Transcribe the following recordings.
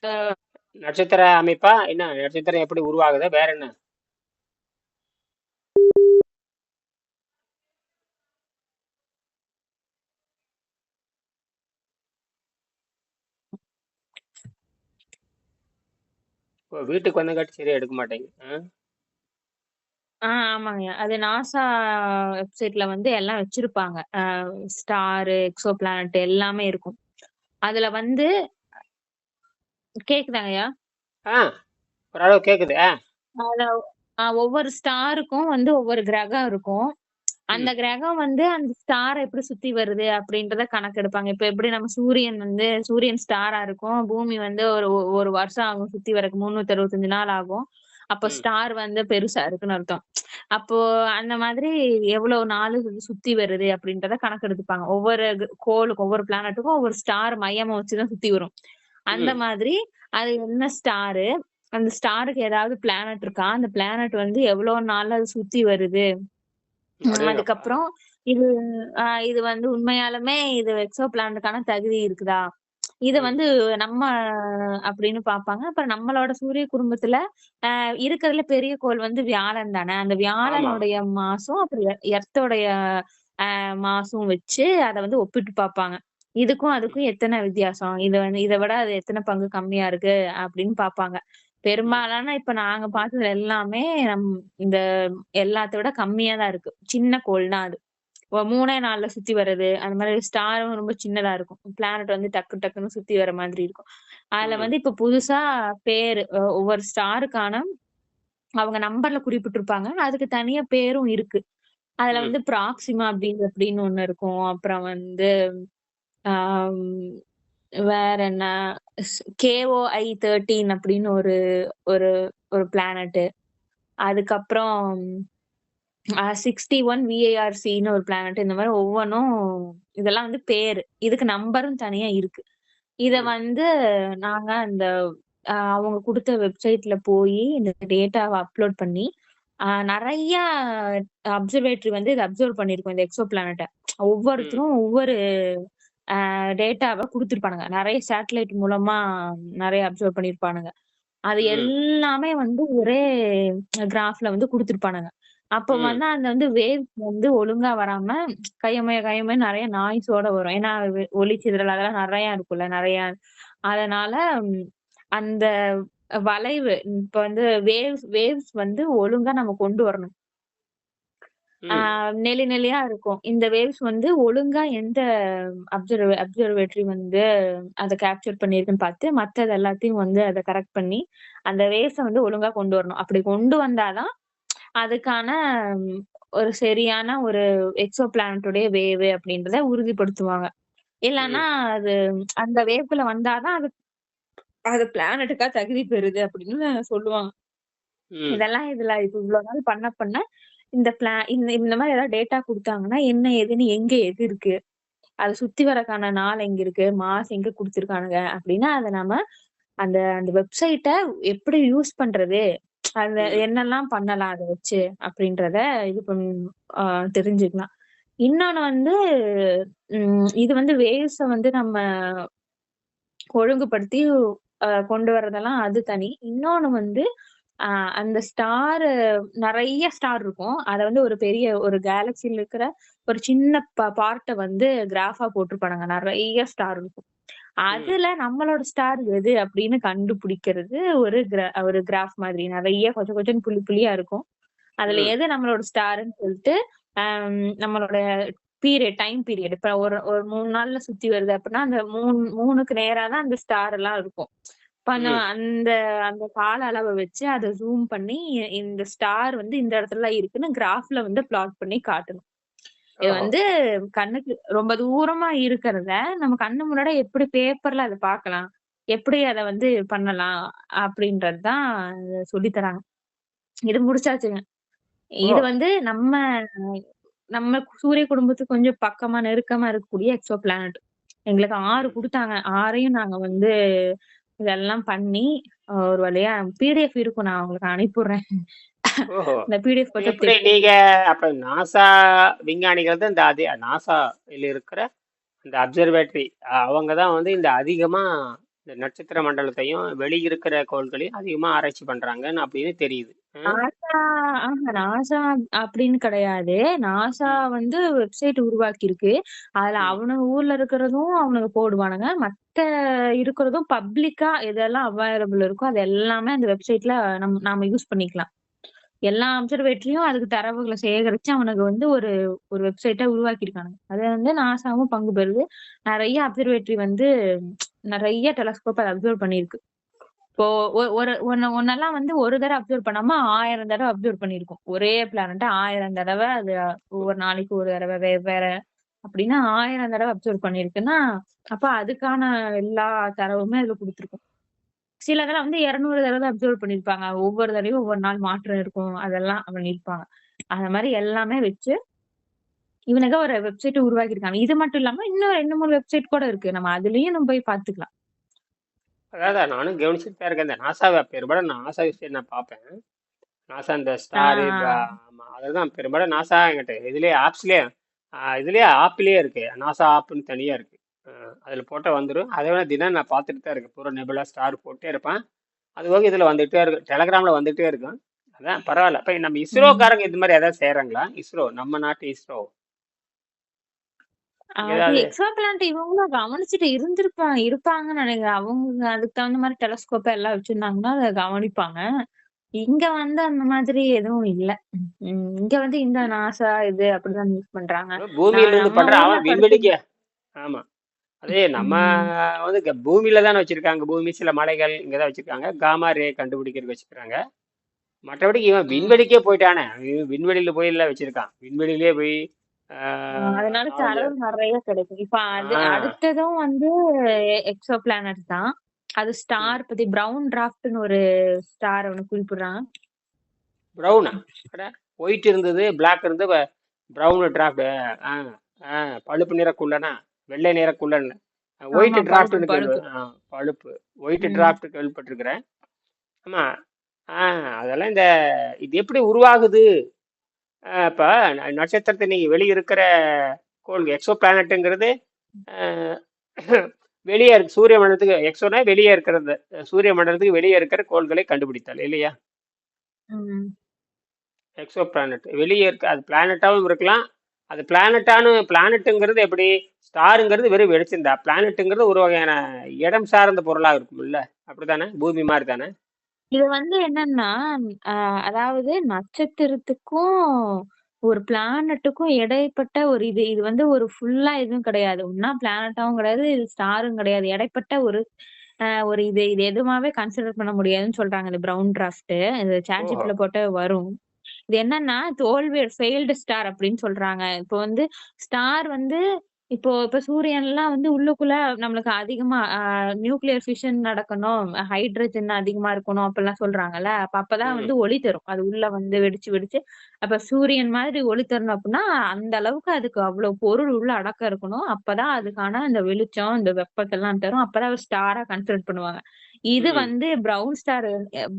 அஹ், நட்சத்திர அமைப்பா என்ன நட்சத்திரம் எப்படி உருவாகுது வேற என்ன? ஓ, வீட்டுக்கு வந்தங்காட்டி சரியா எடுக்க மாட்டேங்க. ஆமாங்க. அது நாசா வெப்சைட்ல வந்து எல்லாம் வச்சிருப்பாங்க. ஸ்டாரு, எக்ஸோ பிளானட் எல்லாமே இருக்கும். அதுல வந்து கேக்குதாங்கய்யா? ஆ ஓரளவு கேக்குது. அதுல ஒவ்வொரு ஸ்டாருக்கும் வந்து ஒவ்வொரு கிரகம் இருக்கும். அந்த ம் கிரகம் வந்து அந்த ஸ்டார எப்படி சுத்தி வருது அப்படின்றத கணக்கெடுப்பாங்க. இப்ப எப்படி நம்ம சூரியன் வந்து சூரியன் ஸ்டாரா இருக்கும். பூமி வந்து ஒரு ஒரு வருஷம் ஆகும் சுத்தி வரக்கு 365 நாள் ஆகும். அப்ப ம் ஸ்டார் வந்து பெருசா இருக்குன்னு அர்த்தம். அப்போ அந்த மாதிரி எவ்வளவு நாளு சுத்தி வருது அப்படின்றத கணக்கெடுத்துப்பாங்க. ஒவ்வொரு கோளுக்கும் ஒவ்வொரு பிளானட்டுக்கும் ஒவ்வொரு ஸ்டார் மையமா வச்சுதான் சுத்தி வரும். அந்த ம் மாதிரி அது என்ன ஸ்டாரு, அந்த ஸ்டாருக்கு ஏதாவது பிளானட் இருக்கா? அந்த பிளானட் வந்து எவ்வளவு நாள்ல அது சுத்தி வருது? அடேங்கப்பா. அதுக்கப்புறம் இது இது வந்து உண்மையாலுமே இது எக்ஸோ பிளானட்டுக்கான தகுதி இருக்குதா? இத ம் வந்து நம்ம அப்படின்னு பார்ப்பாங்க. அப்புறம் நம்மளோட சூரிய குடும்பத்துல இருக்கிறதுல பெரிய கோள் வந்து வியாழன் தானே. அந்த ஆமா. வியாழனுடைய மாசும், அப்புறம் எர்த்தோடைய மாசும் வச்சு அத வந்து ஒப்பிட்டு பார்ப்பாங்க. இதுக்கும் ம் அதுக்கும் எத்தன வித்தியாசம்? இது வந்து இத விட அது எத்தன பங்கு கம்மியா இருக்கு? அப்படின்னு பார்ப்பாங்க. ம் பெரும்பாலான இப்ப நாங்க பார்த்ததுல எல்லாமே இந்த எல்லாத்த விட கம்மியா தான் இருக்கு. சின்ன கோள் தான் அது. 3 நாள்ல சுத்தி வர்றது, அந்த மாரி ஸ்டாரும் ரொம்ப சின்னதா இருக்கும். பிளானட் வந்து டக்கு டக்குன்னு சுத்தி வர மாதிரி இருக்கும். அதுல ம் வந்து இப்ப புதுசா பேரு ஒவ்வொரு ஸ்டாருக்கான அவங்க நம்பர்ல குறிப்பிட்டிருப்பாங்க. அதுக்கு தனியா பேரும் இருக்கு. அதுல ம் வந்து ப்ராக்ஸிமா அப்படின்னு ஒண்ணு இருக்கும். அப்புறம் வந்து ஆம் வேற என்ன KOI 13 அப்படின்னு ஒரு ஒரு ஒரு பிளானட். அதுக்கப்புறம் 61 VARCன்னு ஒரு பிளானட். இந்த மாரி ஒவ்வொன்னும் இதெல்லாம் வந்து பேரு. இதுக்கு நம்பரும் தனியா இருக்கு. இத ம் வந்து நாங்க அந்த அவங்க குடுத்த வெப்சைட்ல போயி இந்த டேட்டாவ அப்லோட் பண்ணி, நெறைய அப்சர்வேட்டரி வந்து இத அப்சர்வ் பண்ணியிருக்கோம். இந்த எக்ஸோ பிளானட்ட. ம் ஒவ்வொருத்தரும் ஒவ்வொரு டேட்டாவ குடுத்துருப்பானுங்க. நெறைய சேட்டலைட் மூலமா நெறைய அப்சர்வ் பண்ணியிருப்பானுங்க. அது ம் எல்லாமே வந்து ஒரே கிராஃப்ல வந்து குடுத்துருப்பானுங்க. அப்ப ம் வந்து அந்த வந்து வேவ்ஸ் வந்து ஒழுங்கா வராம கையொமைய கையொமைய நெறைய நாய்ஸோட வரும். ஏன்னா ஒலி சிதறல் அதெல்லாம் நெறையா இருக்குல்ல. நெறையா அதனால ம் அந்த வளைவு இப்ப வந்து வேவ்ஸ் வேவ்ஸ் வந்து ஒழுங்கா நம்ம கொண்டு வரணும். ஆ ம் நெளி நெளியா இருக்கும். இந்த வேவ்ஸ் வந்து ஒழுங்கா எந்த அப்சர்வேட்டரி வந்து அத கேப்சர் பண்ணியிருக்குன்னு பார்த்து, மத்தது எல்லாத்தையும் வந்து அத கரெக்ட் பண்ணி, அந்த வேவ்ஸ வந்து ஒழுங்கா கொண்டு வரணும். அப்படி கொண்டு வந்தா தான், அதுக்கான ம் ஒரு சரியான ஒரு எக்ஸோ பிளானட்டுடைய வேவு அப்படின்றத உறுதிப்படுத்துவாங்க. இல்லன்னா ம் அது அந்த வேவ்க்குள்ள வந்தா தான் அது அது பிளானட்டுக்கா தகுதி பெறுது அப்படின்னு சொல்லுவாங்க. ம் இதெல்லாம் இதுல இப்ப இவ்ளோ நாள் பண்ண இந்த இந்த இந்த மாரி ஏதாவது டேட்டா குடுத்தாங்கன்னா, என்ன ஏதுன்னு எங்க எது இருக்கு? அத சுத்தி வரக்கான நாள் எங்க இருக்கு? மாசம் எங்க குடுத்துருக்கானுங்க? அப்டின்னா, அத நம்ம அந்த அந்த வெப்சைட்ட எப்படி யூஸ் பண்றது? அந்த ம் என்னெல்லாம் பண்ணலாம் அத வச்சு? அப்டின்றத இது ஆ தெரிஞ்சுக்கலாம். இன்னொன்னு வந்து இது வந்து வேவ்ஸ வந்து நம்ம ஒழுங்குபடுத்தி கொண்டு வரதெல்லாம் அது தனி. இன்னொன்னு வந்து ஆ அந்த நெறைய ஸ்டார் இருக்கும். அத வந்து ஒரு பெரிய ஒரு கேலக்ஸில இருக்கிற ஒரு சின்ன பார்ட்ட வந்து கிராஃபா போட்டுருப்பானுங்க. நெறைய ஸ்டார் இருக்கும். ம் அதுல நம்மளோட ஸ்டார் எது அப்படின்னு கண்டுபிடிக்கிறது ஒரு கிராஃப் மாதிரி. நெறைய கொச்ச கொச்சன்னு புள்ளி புள்ளியா இருக்கும். அதுல ம் எது நம்மளோட ஸ்டார்ன்னு சொல்லிட்டு, நம்மளோட டைம் பீரியட். இப்ப ஒரு ஒரு 3 நாள்ல சுத்தி வருது அப்படின்னா, அந்த 3க்கு நேரா தான் அந்த ஸ்டார் எல்லாம் இருக்கும். இப்ப அந்த ம் அந்த அந்த கால அளவ வச்சு அத ஜூம் பண்ணி, இந்த ஸ்டார் வந்து இந்த இடத்துல இருக்குன்னு கிராஃப்ல வந்து பிளாட் பண்ணி காட்டணும். இது ஓஹோ. வந்து கண்ணுக்கு ரொம்ப தூரமா இருக்கிறத, நம்ம கண்ணு முன்னாடி எப்படி பேப்பர்ல அத பார்க்கலாம்? எப்படி அத வந்து பண்ணலாம்? அப்படின்றது தான் சொல்லி தராங்க. இது முடிச்சாச்சுங்க. ஓ. இது வந்து நம்ம நம்ம சூரிய குடும்பத்துக்கு கொஞ்சம் பக்கமா, நெருக்கமா இருக்கக்கூடிய எக்ஸோ பிளானட். எங்களுக்கு 6 ம் குடுத்தாங்க. 6யும் நாங்க வந்து இதெல்லாம் பண்ணி, ஒரு வழியா பிடிஎஃப் இருக்கும். நான் உங்களுக்கு அனுப்பிவுடுறேன். ஓஹோ. அந்த பிடிஎஃப் இப்ப பார்த்தா எப்படி தெரியும். நீங்க அப்ப நாசா விஞ்ஞானிகள் தான் இந்த நாசால இருக்கிற இந்த அப்சர்வேட்டரி அவங்க தான் வந்து இந்த அதிகமா இந்த நட்சத்திர மண்டலத்தையும் வெளியிருக்கிற கோள்களையும் அதிகமா ஆராய்ச்சி பண்றாங்கன்னு அப்படின்னு தெரியுது. நாசா நாசா அப்படின்னு கிடையாது. நாசா ம், வந்து வெப்சைட் உருவாக்கியிருக்கு. அதுல ம். அவனுங்க ஊர்ல இருக்கிறதும் அவனுங்க போடுவானுங்க. மத்த இருக்கிறதும் பப்ளிக்கா எதெல்லாம் அவைலபிள் இருக்கோ அது எல்லாமே அந்த வெப்சைட்ல நாம யூஸ் பண்ணிக்கலாம். எல்லா அப்சர்வேட்டரியும் அதுக்கு தரவுகள சேகரிச்சு அவனுங்க வந்து ஒரு ஒரு வெப்சைட்டா உருவாக்கியிருக்கானுங்க. அது வந்து நாசாவும் பங்கு பெறுது. நெறைய அப்சர்வேட்டரி வந்து நெறைய டெலஸ்கோப் அத அப்சர்வ் பண்ணியிருக்கு. இப்போ ஒரு ஒன்னெல்லாம் வந்து ஒரு தடவ அப்சர்வ் பண்ணாம 1000 தடவ அப்சர்வ் பண்ணியிருக்கும். ஒரே பிளானட்ட 1000 தடவ அது ஒவ்வொரு நாளைக்கு ஒரு தடவ வெவ்வேற அப்டின்னா 1000 தடவ அப்சர்வ் பண்ணியிருக்குன்னா, அப்ப அதுக்கான எல்லா தரவுமே அதுல குடுத்துருக்கும். சில இதுல வந்து 200 தடவ அப்சர்வ் பண்ணியிருப்பாங்க. ஒவ்வொரு தடவையும் ஒவ்வொரு நாள் மாற்றம் இருக்கும். அதெல்லாம் பண்ணியிருப்பாங்க. அந்த மாரி எல்லாமே வச்சு இவனுங்க ஒரு வெப்சைட் உருவாக்கியிருக்காங்க. இது மட்டும் இல்லாம இன்னும் 2, 3 வெப்சைட் கூட இருக்கு. நம்ம அதுலயும் நம்ம போய் பார்த்துக்கலாம். அதான் நானும் கவனிச்சுட்டு தான் இருக்கேன். இந்த நாசாவை பெரும்பாலும் நாசா விஷயம் நான் பார்ப்பேன். நாசா இந்த ஆ, ஸ்டாரு ஆ. ஆமா அதுதான் பெரும்பாலும் நாசா என்கிட்ட இதுலயே ஆப்ஸ்லயே இதுலயே ஆப்லயே இருக்கு. நாசா ஆப்னு தனியா இருக்கு. அதுல போட்டா வந்துடும். அதை விட தினம் நான் பார்த்துட்டு தான் இருக்கேன். பூரா நெபுலா ஸ்டார் போட்டே இருப்பேன். அது போக இதுல வந்துட்டே இருக்கு. டெலகிராம்ல வந்துட்டே இருக்கும். அதான் பரவாயில்ல. இப்ப நம்ம ம். இஸ்ரோக்காரங்க இது மாதிரி ஏதாவது செய்யறாங்களா? இஸ்ரோ நம்ம நாட்டு இஸ்ரோ அது ஏதாவது எக்ஸோ பிளானட் இவங்களும் கவனிச்சுட்டு இருப்பாங்கன்னு நினைக்கிறேன். அவங்க அதுக்கு தகுந்த மாரி டெலஸ்கோப் எல்லாம் வச்சிருந்தாங்கன்னா, அத கவனிப்பாங்க. இங்க வந்து அந்த மாதிரி எதுவும் இல்ல. இங்க வந்து இந்த நாசா இது அப்படிதான் யூஸ் பண்றாங்க. பூமியில இருந்து நம்ம பண்ற ஊர்ல அவன் படிச்ச விண்வெளிக்கு ஆமா அதே நம்ம ம். வந்து பூமியில தானே வச்சிருக்காங்க. பூமி சில மலைகள் இங்கதான் வச்சிருக்காங்க. காமா ரே கண்டுபிடிக்கிறதுக்கு வச்சிருக்காங்க. மற்றபடி இவன் ம். விண்வெளிக்கே போயிட்டானே. விண்வெளியில போய் எல்லாம் வச்சிருக்கான். விண்வெளியிலே போய் அதனால வந்து தரவு நெறைய கிடைக்கும். இப்ப அது ஆஹ் அடுத்ததும் வந்து எக்ஸோ பிளானட் தான். அது ம், ஸ்டார் பத்தி பிரவுன் டிராஃப்ட்ன்னு ஒரு ஸ்டார் ஒண்ணு குறிப்பிடுறாங்க. ப்ரௌனா ஒயிட் இருந்தது பிளாக் இருந்து ப்ரௌன் டிராஃப்ட் பழுப்பு நிறக்குள்ளனா வெள்ளை நிறக்குள்ளன்னு ஒயிட் ஆமா, பழுப்பு, டிராஃப்ட்னு கேள்வி பழுப்பு. பழுப்பு ஒயிட் ம். டிராஃப்ட் கேள்விப்பட்டிருக்கிறேன். ஆமா. அதெல்லாம் இது எப்படி உருவாகுது? இப்ப நட்சத்திரத்தை நீங்க வெளிய இருக்கிற கோள் எக்ஸோ பிளானட்டுங்கிறது வெளியே இருக்கு சூரிய மண்டலத்துக்கு எக்ஸோனா வெளியே இருக்கிறது. சூரிய மண்டலத்துக்கு வெளியே இருக்கிற கோள்களை கண்டுபிடித்தால் இல்லையா? ம். எக்ஸோ பிளானட் வெளியே இருக்கு. அது பிளானட்டாவும் இருக்கலாம். அது பிளானட்டுங்கிறது எப்படி? ஸ்டாருங்கிறது வெறும் வெளிச்சம் தான். பிளானட்டுங்கிறது ஒரு வகையான இடம் சார்ந்த பொருளா இருக்கும்ல. அப்படித்தானே? பூமி மாதிரி தானே? இது வந்து என்னன்னா, அ அதாவது நட்சத்திரத்துக்கும், ஒரு பிளானட்டுக்கும் இடைப்பட்ட ஒரு இது. இது வந்து ஒரு ஃபுல்லா எதுவும் கிடையாது. ஒண்ணா பிளானட்டாவும் கிடையாது, இது ஸ்டாரும் கிடையாது. இடைப்பட்ட ஒரு இது. இது எதுவுமாவே கன்சிடர் பண்ண முடியாதுன்னு சொல்றாங்க. இந்த பிரவுன் டிராஃப்ட். இது ஓஹோ. ChatGPTல போட்டா வரும். இது என்னன்னா, தோல்வி ஃபெயில்டு ஸ்டார் அப்படின்னு சொல்றாங்க. இப்போ வந்து ஸ்டார் வந்து இப்ப சூரியன்லாம் வந்து உள்ளுக்குள்ள நம்மளுக்கு அதிகமா நியூக்ளியர் ஃபிஷன் நடக்கணும், ஹைட்ரஜன் அதிகமா இருக்கணும் அப்படிலாம் சொல்றாங்கல்ல. அப்பதான் ம் வந்து ஒளி தரும். அது உள்ள வந்து வெடிச்சு வெடிச்சு அப்ப சூரியன் மாதிரி ஒளி தரணும் அப்படின்னா, அந்த அளவுக்கு அதுக்கு அவ்வளவு பொருள் உள்ள அடக்கம் இருக்கணும். அப்பதான் அதுக்கான அந்த வெளிச்சம், இந்த வெப்பத்தெல்லாம் தரும். அப்பதான் ஒரு ஸ்டாரா கன்சிடர் பண்ணுவாங்க. இது ம் வந்து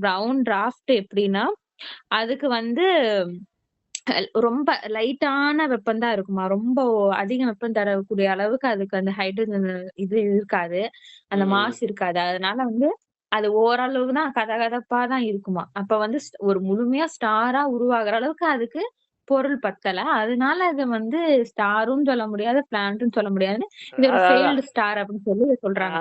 பிரவுன் டிராஃப்ட் எப்படின்னா, அதுக்கு வந்து ரொம்ப லைட்டான வெப்பம் தான் இருக்குமா. ரொம்ப அதிக வெப்பம் தரக்கூடிய அளவுக்கு அதுக்கு அந்த ஹைட்ரஜன் இது இருக்காது. அந்த ம் மாஸ் இருக்காது. அதனால வந்து அது ஓரளவு தான் கதகதப்பா தான் இருக்குமா. அப்ப வந்து ஒரு முழுமையா ஸ்டாரா உருவாகுற அளவுக்கு அதுக்கு பொருள் பத்தல. அதனால அத வந்து ஸ்டாரும் சொல்ல முடியாது, பிளானட்டும் சொல்ல முடியாதுன்னு இது ஒரு அதான் அதான் ஃபெயில்டு ஸ்டார் அப்படின்னு சொல்லி இத சொல்றாங்க.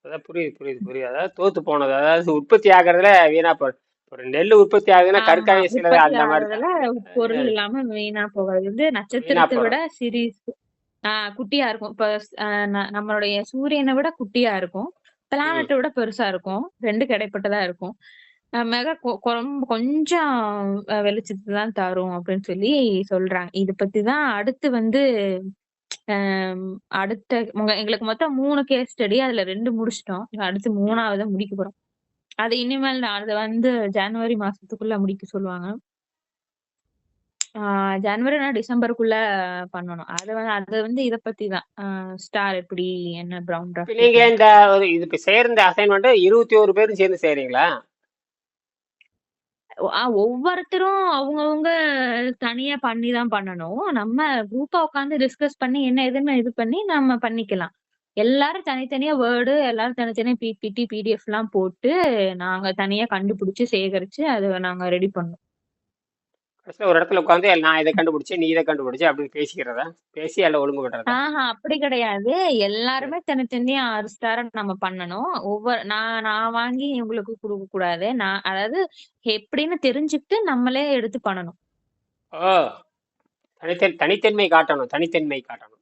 அதான் புரியுது புரியுது புரியுது. அதாவது தோத்து போனது. அதாவது உற்பத்தி ஆகுறதுல வீணா போகுது. ஒரு நெல் உற்பத்தி ஆகுதுன்னா ஆமா. கற்காய் சிலது உற்பத்தி அந்த மாதிரி ஆகுறதுல தான். பொருள் அஹ் இல்லாம வீணா போகாது. வந்து வீணா நட்சத்திரத்த விட போறது. குட்டியா இருக்கும். இப்ப அ நம்மளுடைய சூரியன விட குட்டியா இருக்கும். ம் பிளானட்ட விட பெருசா இருக்கும். 2க்கும் இடைப்பட்டதா இருக்கும். மிக கொஞ்சம் வெளிச்சத்த தான் தரும் அப்படின்னு சொல்லி சொல்றாங்க. இத பத்தி தான் அடுத்து வந்து அம் அடுத்த எங்களுக்கு மொத்தம் 3 கேஸ் ஸ்டடி. அதுல 2 முடிச்சுட்டோம். அடுத்து ம் 3வது முடிக்க போறோம். அது இனிமேல் தான். அது வந்து ஜனவரி மாசத்துக்குள்ள முடிக்க சொல்லுவாங்க. ஆ ஜனவரி இல்லனா டிசம்பருக்குள்ள பண்ணணும். அது வந்து இத பத்தி தான். ஸ்டார் எப்படி என்ன பிரவுன் இப்ப டிராஃப்ட் நீங்க எப்படின்ட்டு. இது இப்ப செய்யற இந்த அசைன்மெண்ட் 21 பேரும் சேர்ந்து செய்றீங்களா? ஒவ்வொருத்தரும் அவங்கவங்க தனியா பண்ணி தான் பண்ணணும். நம்ம குரூப்பா உட்கார்ந்து டிஸ்கஸ் பண்ணி என்ன ஏதுன்னு இது பண்ணி நம்ம பண்ணிக்கலாம். எல்லாரும் தனித்தனியா வேர்டு, எல்லாரும் தனித்தனியா பிபிடி, பிடிஎஃப்லாம் போட்டு நாங்க தனியா கண்டுபிடிச்சு, சேகரிச்சு அத நாங்க ரெடி பண்ணோம். கடைசியில் ஒரு இடத்துல உட்காந்து நான் இதை கண்டுபிடிச்சேன், நீ இதை கண்டுபிடிச்ச அப்படின்னு பேசிக்கிறதா? பேசி எல்லாம் ஒழுங்கு பண்றதா? அப்படி கிடையாது. ம். எல்லாருமே தனித்தனியா 6 ஸ்டார நம்ம பண்ணணும். நான் நான் வாங்கி இவங்களுக்கு குடுக்கக் கூடாது. அதாவது எப்படின்னு தெரிஞ்சுக்கிட்டு நம்மளே எடுத்து பண்ணணும். ஓ, தனித்தன்மை காட்டணும், தனித்தன்மை காட்டணும்.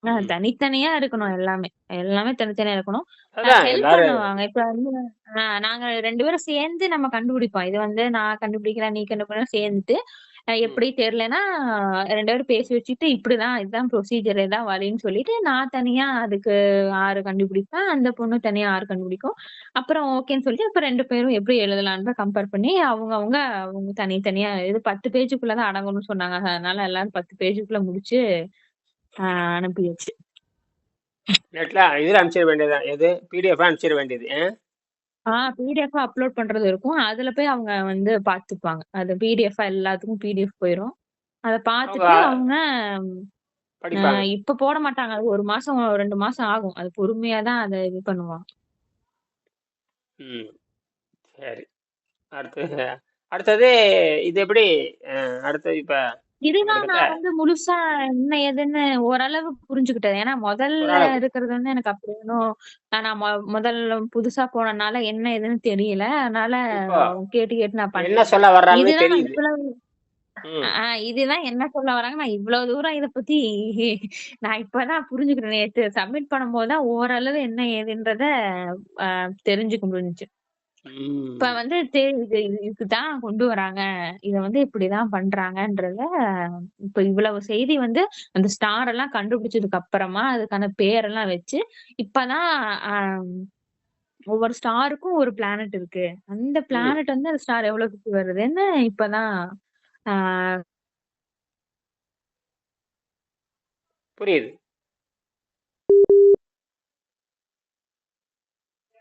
ம். தனித்தனியா இருக்கணும் எல்லாமே. எல்லாமே தனித்தனியா இருக்கணும். அதான் ஹெல்ப் எல்லாரும். பண்ணுவாங்க. இப்ப வந்து நாங்க 2 பேரும் சேர்ந்து நம்ம கண்டுபிடிப்போம். இது வந்து நான் கண்டுபிடிக்கிறேன், நீ கண்டுபிடிக்கிறேன் சேர்ந்துட்டு ம். எப்படி தெரியலன்னா 2 பேரும் பேசி வச்சுட்டு இப்படிதான் இதுதான் ப்ரொசீஜர் இதான் வழின்னு சொல்லிட்டு நான் தனியா அதுக்கு 6 கண்டுபிடிப்பேன். அந்த பொண்ணு தனியா 6 கண்டுபிடிக்கும். அப்புறம் ஓகேன்னு சொல்லிட்டு அப்ப 2 பேரும் எப்படி எழுதலான்னு கம்பேர் பண்ணி அவங்க தனித்தனியா இது 10 பேஜுக்குள்ள தான் அடங்கணும்னு சொன்னாங்க. அதனால எல்லாரும் 10 பேஜுக்குள்ள முடிச்சு அனுப்பியாச்சு. நெட்ல இதில் அனுப்பிச்சிட வேண்டியதுதான், எது பிடிஎஃப் அனுப்பிச்சிட வேண்டியது. பிடிஎஃப் அப்லோட் பண்றது இருக்கும். அதுல போய் அவங்க வந்து பாத்துப்பாங்க. அது பிடிஎஃப் எல்லாத்துக்கும் பிடிஎஃப் போயிரும். அத அவங்க பாத்துட்டு அவங்க படிப்பாங்க. இப்ப போட மாட்டாங்க. அது 1 மாசம் 2 மாசம் ஆகும். அது பொறுமையா தான் அத இது பண்ணுவாங்க. ம். சரி. அடுத்து அடுத்தது இது எப்படி? அடுத்தது இப்ப இதுதான் கிட்டத்தட்ட நான் வந்து முழுசா என்ன ஏதுன்னு ஓரளவு புரிஞ்சுக்கிட்டேன். ஏன்னா முதல்ல ஓரளவுக்கு இருக்கிறது வந்து எனக்கு அப்படி ஒண்ணும் நான் முதல்ல புதுசா போனனால என்ன ஏதுன்னு தெரியல. அதனால இப்போ கேட்டு கேட்டு நான் என்ன பண்ணேன். சொல்ல வர்றாங்கன்னு இதுதான் நான் தெரியுது. இவ்வளவு ம். இதுதான் என்ன சொல்ல வராங்க. நான் இவ்வளவு தூரம் இத பத்தி நான் இப்பதான் புரிஞ்சுக்கிறேன். நேத்து சப்மிட் பண்ணும்போது தான் ஓரளவு என்ன ஏதுன்றத அ தெரிஞ்சுக்க முடிஞ்சுச்சு. இப்ப ம். வந்து இதுதான் கொண்டு வராங்க. இத வந்து இப்படிதான் பண்றாங்கன்றத இப்ப இவ்வளவு செய்தி வந்து அந்த ஸ்டார் எல்லாம் கண்டுபிடிச்சதுக்கு அப்புறமா அதுக்கான பேரெல்லாம் வச்சு இப்பதான் அ ஒவ்வொரு ஸ்டாருக்கும் ஒரு பிளானட் இருக்கு. அந்த ம். பிளானட் வந்து அந்த ஸ்டார் எவ்வளவு சுத்தி வருதுன்னு இப்பதான் ஆ புரியுது.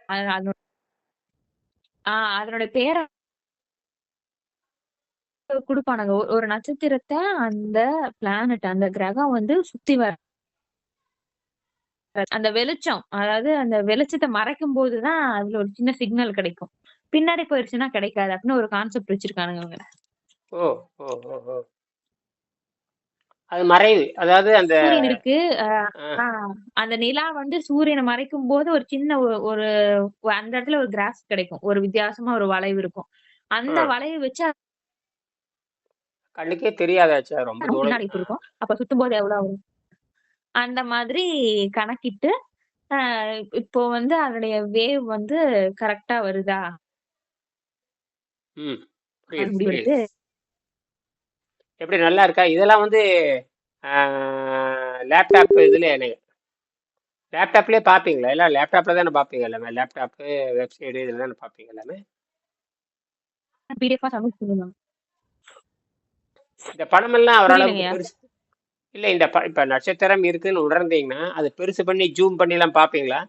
அது அதனோட அதனுடைய பேர குடுப்பானுங்க. ஒரு நட்சத்திரத்த அந்த பிளானட் அந்த கிரகம் வந்து சுத்தி வர அந்த வெளிச்சம். அதாவது அந்த வெளிச்சத்த மறைக்கும்போது தான் அதுல ஒரு சின்ன சிக்னல் கிடைக்கும். பின்னாடி போயிருச்சுன்னா கிடைக்காது. அப்படின்னு ஒரு கான்செப்ட் வச்சிருக்கானுங்க இவங்க. ஓ, ஓ, ஓ, ஓ. அது மறைவு, அதாவது அந்த சூரியன் இருக்கு. அ அஹ், ஆ அந்த நிலா வந்து சூரியன மறைக்கும்போது ஒரு சின்ன ஒரு அந்த இடத்துல ஒரு கிராஸ் கிடைக்கும். ஒரு வித்தியாசமா ஒரு வளைவு இருக்கும். அந்த அஹ், வளைவு வச்சு கண்ணுக்கே தெரியாதாச்சா ரொம்ப தூரம். பின்னாடி இப்படி இருக்கும். அப்ப சுத்தும்போது எவ்வளவு வரும்? அந்த மாதிரி கணக்கிட்டு, அ இப்போ வந்து அதனுடைய வேவ் வந்து கரெக்ட்டா வருதா? ம். அது புரியுது, புரியுது. முடிவெடுத்து எப்படி நல்லா இருக்கா? இதெல்லாம் வந்து லேப்டாப் இதுல லேப்டாப்லயே பார்ப்பீங்களா? எல்லாம் லேப்டாப்ல தானே பார்ப்பீங்க எல்லாமே. லேப்டாப்பு, வெப்சைடு இதில் தானே பார்ப்பீங்க எல்லாமே. பிடிஎஃபா சப்மிட் பண்ணிடலாம். இந்த படமெல்லாம் ஓரளவுக்கு புரியலைங்கய்யா. பெருசு. இல்லை, இந்த இப்போ நட்சத்திரம் இருக்குன்னு உணர்ந்தீங்கன்னா அது பெருசு பண்ணி ஜூம் பண்ணிலாம் பார்ப்பீங்களா?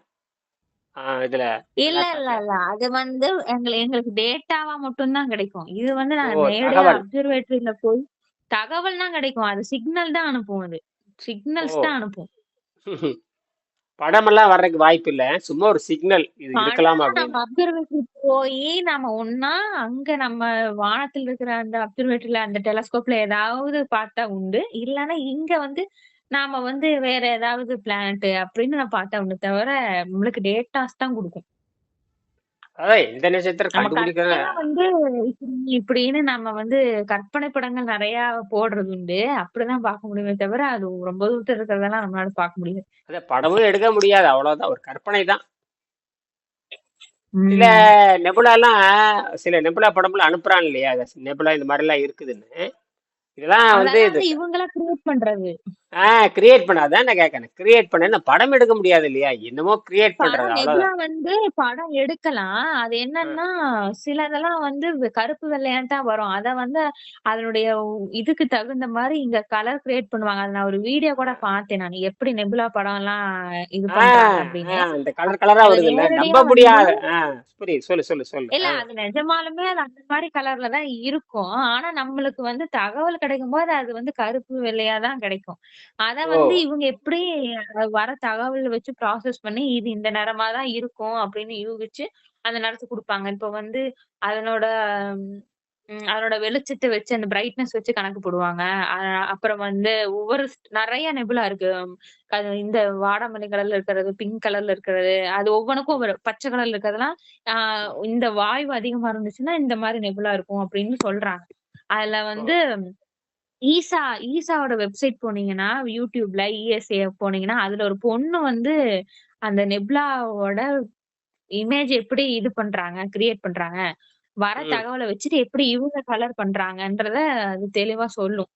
இதில் இல்ல, இல்ல, லேப்டாப்ல. இல்ல. அது வந்து எங்களுக்கு டேட்டாவா மட்டும் தான் கிடைக்கும். இது வந்து ஓ, நான் நேரடியா தகவல். அப்சர்வேட்டரில போய் தகவல் தான் கிடைக்கும். அது சிக்னல் தான் அனுப்பும் அது. ஓ. சிக்னல்ஸ் தான் அனுப்பும். படமெல்லாம் வர்றதுக்கு வாய்ப்பு இல்லை, சும்மா ஒரு சிக்னல் இது இருக்கலாம் படம் நம்ம அப்படின்னு. அப்சர்வேட்டரி போயி நம்ம ஒண்ணா அங்க நம்ம வானத்துல இருக்கிற அந்த அப்சர்வேட்டரில அந்த டெலஸ்கோப்ல ஏதாவது பார்த்தா உண்டு. இல்லன்னா இங்க வந்து நாம வந்து வேற ஏதாவது பிளானட் அப்படின்னு நான் பார்த்தா உண்டு தவிர, நம்மளுக்கு டேட்டாஸ் தான் குடுக்கும். அதான் எந்த நட்சத்திரம் நம்ம கண்டுபிடிக்கிற. கற்பனையா வந்து இப்படின்னு நம்ம வந்து கற்பனை படங்கள் நெறைய போடுறது உண்டு. அப்படிதான் பார்க்க முடியுமே தவிர, அது ரொம்ப தூரத்துல இருக்கிறதெல்லாம் நம்மளால பார்க்க முடியாது. அதை படமும் எடுக்க முடியாது, அவ்வளவுதான், ஒரு கற்பனை தான். சில ம். நெபுலாலாம், சில நெபுலா படம்லாம் அனுப்புறான் இல்லையா, நெபுலா இந்த மாதிரிலாம் இருக்குதுன்னு. இதெல்லாம் வந்து அதெல்லாம் இது வந்து இவங்களா கிரியேட் பண்றது. கிரியேட் பண்ணாதான் நான் கேட்கறேன். கிரியேட் பண்ண படம் எடுக்க முடியாது இல்லையா, என்னமோ கிரியேட் பண்றது படம் நெபுலா அவ்வளவுதான். வந்து படம் எடுக்கலாம். அது ஆ, என்னன்னா, சிலதெல்லாம் வந்து கருப்பு வெள்ளையாட்டா வரும். அத வந்து அதனுடைய இதுக்கு தகுந்த மாரி இங்க கலர் கிரியேட் பண்ணுவாங்க. அத நான் ஒரு வீடியோ கூட பார்த்தேன் நானு. எப்படி நெபுலா படம்லாம் இது ஆ, பண்றாங்க அப்படின்னு. இந்த கலர் கலரா அத வருது இல்ல, நேரடியா நம்ப வந்து முடியாத. புரியுது, சொல்லு சொல்லு சொல்லு. இல்ல அது நிஜமாலுமே அது அந்த மாரி கலர்ல தான் இருக்கும். ஆனா நம்மளுக்கு வந்து தகவல் கிடைக்கும்போது அது வந்து கருப்பு, வெள்ளையா தான் கிடைக்கும். அத ஓ! வந்து இவங்க எப்படி வர தகவல் வச்சு ப்ராசஸ் பண்ணி, இது இந்த நிறமா தான் இருக்கும் அப்படின்னு யூகிச்சு, அந்த நிறத்த குடுப்பாங்க. இப்ப வந்து அதனோட அதனோட வெளிச்சத்த வச்சு, அந்த பிரைட்னஸ் வச்சு கணக்கு போடுவாங்க. அ அப்புறம் வந்து ஒவ்வொரு நெறைய நெபுலா இருக்கு. இந்த வாடாமல்லி கலர்ல இருக்கிறது, பிங்க் கலர்ல இருக்கிறது, அது ஒவ்வொன்னுக்கும் ம், ஒரு பச்சை கலர்ல இருக்கிறதெல்லாம், ஆ ம். இந்த வாய்வு அதிகமா இருந்துச்சுன்னா, இந்த மாரி நெபுலா இருக்கும் அப்படின்னு சொல்றாங்க. அதுல ஓ! வந்து ஈசா ஈசாவோட வெப்சைட் போனீங்கன்னா, YouTubeல இஎஸ்ஏ போனீங்கன்னா, அதுல ஒரு பொண்ணு வந்து அந்த நெப்லாவோட இமேஜ் எப்படி இது பண்றாங்க, கிரியேட் பண்றாங்க. வர ம். தகவல வச்சுட்டு எப்படி இவங்க கலர் பண்றாங்கன்றத அது தெளிவா சொல்லும்.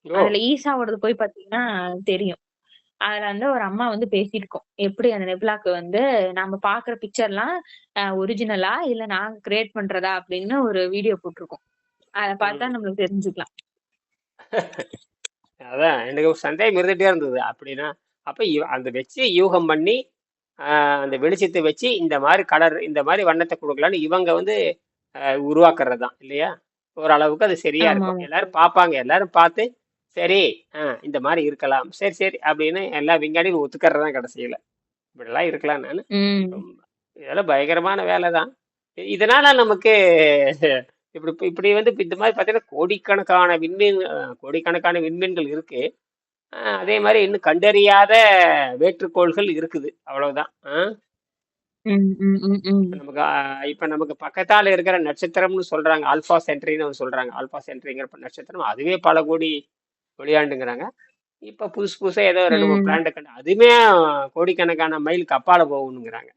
ஓ! அதுல ஈசாவோடது போய் பார்த்தீங்கன்னா தெரியும். அதுல வந்து ஒரு அம்மா வந்து பேசியிருக்கோம். எப்படி அந்த நெப்லாக்கு வந்து நம்ம பார்க்குற பிக்சர்லாம் ஒரிஜினலா இல்ல நாங்க கிரியேட் பண்றதா அப்படின்னு ஒரு வீடியோ போட்டுருக்கோம். அத பார்த்தா ம். நம்மளுக்கு தெரிஞ்சுக்கலாம். அதான் எனக்கு ஒரு சந்தேகம் இருந்துட்டே இருந்தது. அப்படின்னா, அப்ப அந்த வச்சு யூகம் பண்ணி, அ அந்த வெளிச்சத்த வச்சு இந்த மாரி கலர், இந்த மாரி வண்ணத்த குடுக்கலான்னு இவங்க வந்து உருவாக்குறது தான் இல்லையா? ஓரளவுக்கு அது சரியா இருக்கும். ஆமாமா. எல்லாரும் பார்ப்பாங்க. எல்லாரும் பார்த்து, சரி, இந்த மாரி இருக்கலாம். சரி, சரி அப்படின்னு எல்லா விஞ்ஞானிகளும் ஒத்துக்கிறது தான் கடைசியில. இப்படிலாம் இருக்கலாம் நானு. ம். ரொம்ப இதெல்லாம் பயங்கரமான வேலை தான். இதனால நமக்கு இப்படி இப்படி வந்து இப்ப இந்த மாதிரி பார்த்தீங்கன்னா கோடிக்கணக்கான விண்மீன்கள் இருக்கு. அதே மாதிரி இன்னும் கண்டறியாத வேற்றுக்கோள்கள் இருக்குது. அவ்வளவுதான். ம், ம், ம், இப்ப ம். நமக்கு இப்ப நமக்கு பக்கத்தால இருக்கிற நட்சத்திரம்னு சொல்றாங்க. ஆல்பா சென்ட்ரின்னு ஒண்ணு சொல்றாங்க. ஆல்பா சென்ட்ரிங்கிற நட்சத்திரம் அதுவே பல கோடி ஒளியாண்டுங்கிறாங்க. இப்ப புதுசு புதுசா ஏதோ 2, 3 ம். பிளானட் கண்டு அதுவுமே கோடிக்கணக்கான மைலுக்கு அப்பால போகணுங்கிறாங்க.